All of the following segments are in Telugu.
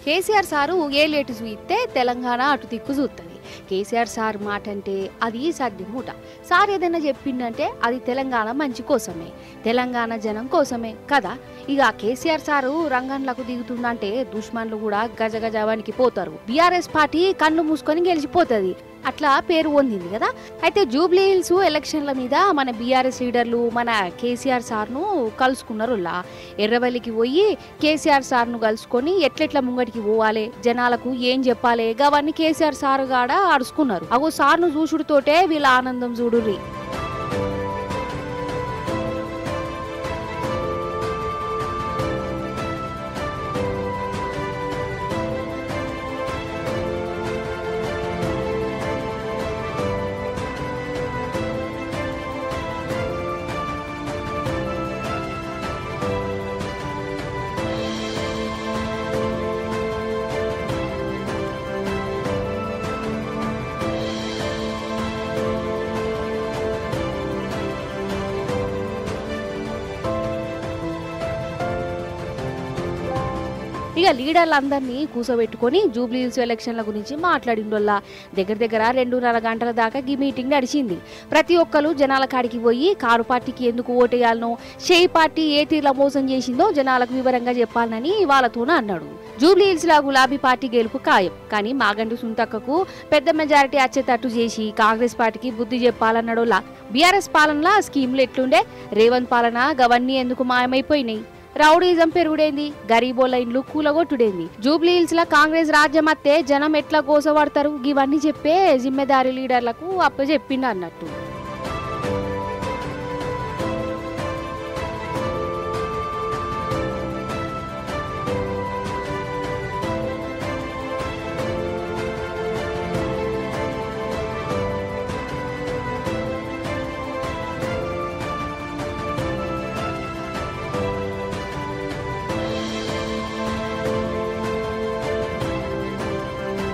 కేసీఆర్ సారు ఏలేటు చూయితే తెలంగాణ అటు దిక్కు చూస్తుంది. కేసీఆర్ సార్ మాట అంటే అది సర్దిమూట. సార్ ఏదైనా చెప్పిండంటే అది తెలంగాణ మంచి కోసమే, తెలంగాణ జనం కోసమే కదా. ఇక కేసీఆర్ సారు రంగంలకు దిగుతుందంటే దుష్మన్లు కూడా గజగజ వణికిపోతారు. బీఆర్ఎస్ పార్టీ కన్ను మూసుకొని గెలిచిపోతుంది. అట్లా పేరు పొందింది కదా. అయితే జూబ్లీ హిల్స్ ఎలక్షన్ల మీద మన బీఆర్ఎస్ లీడర్లు మన కేసీఆర్ సార్ను కలుసుకున్నారు. ఎర్రవల్లికి పోయి కేసీఆర్ సార్ను కలుసుకొని ఎట్లెట్లా ముంగటికి పోవాలి, జనాలకు ఏం చెప్పాలి గవన్నీ కేసీఆర్ సార్ గాడ అడుచుకున్నారు. అగో సార్ను చూసుడుతోటే వీళ్ళ ఆనందం చూడుర్రి. ఇక లీడర్లందరినీ కూసోబెట్టుకొని జూబ్లీ హిల్స్ ఎలక్షన్ల గురించి మాట్లాడిండోళ్ళ దగ్గర 2.5 గంటల దాకా ఈ మీటింగ్ నడిచింది. ప్రతి ఒక్కరు జనాల కాడికి పోయి కారు పార్టీకి ఎందుకు ఓటేయాలనో, షేయి పార్టీ ఏ తీర్ల మోసం చేసిందో జనాలకు వివరంగా చెప్పాలని వాళ్ళతోనే అన్నాడు. జూబ్లీ హిల్స్ లా గులాబీ పార్టీ గెలుపు ఖాయం, కానీ మాగంటి సుంతక్కకు పెద్ద మెజారిటీ వచ్చేటట్టు చేసి కాంగ్రెస్ పార్టీకి బుద్ధి చెప్పాలన్నాడోళ్ళ. బీఆర్ఎస్ పాలనలా స్కీములు ఎట్లుండే, రేవంత్ పాలన గవన్నీ ఎందుకు మాయమైపోయినాయి, రౌడీజం పెరుగుడేంది, గరీబోళ్ళ ఇండ్లు కూలగొట్టుడేంది, జూబ్లీ హిల్స్ లా కాంగ్రెస్ రాజ్యం అత్తే జనం ఎట్లా గోసపడతారు, ఇవన్నీ చెప్పే జిమ్మెదారీ లీడర్లకు అప్పచెప్పిండు అన్నట్టు.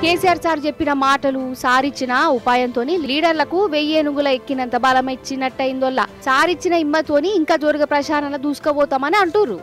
కేసీఆర్ సార్ చెప్పిన మాటలు, సారిచ్చిన ఉపాయంతోని లీడర్లకు 1000 ఏనుగుల ఎక్కినంత బలం ఇచ్చినట్టయిందోళ్ళ. సారిచ్చిన ఇమ్మతోని ఇంకా జోరుగా ప్రచారణ దూసుకుపోతామని అంటుర్రు.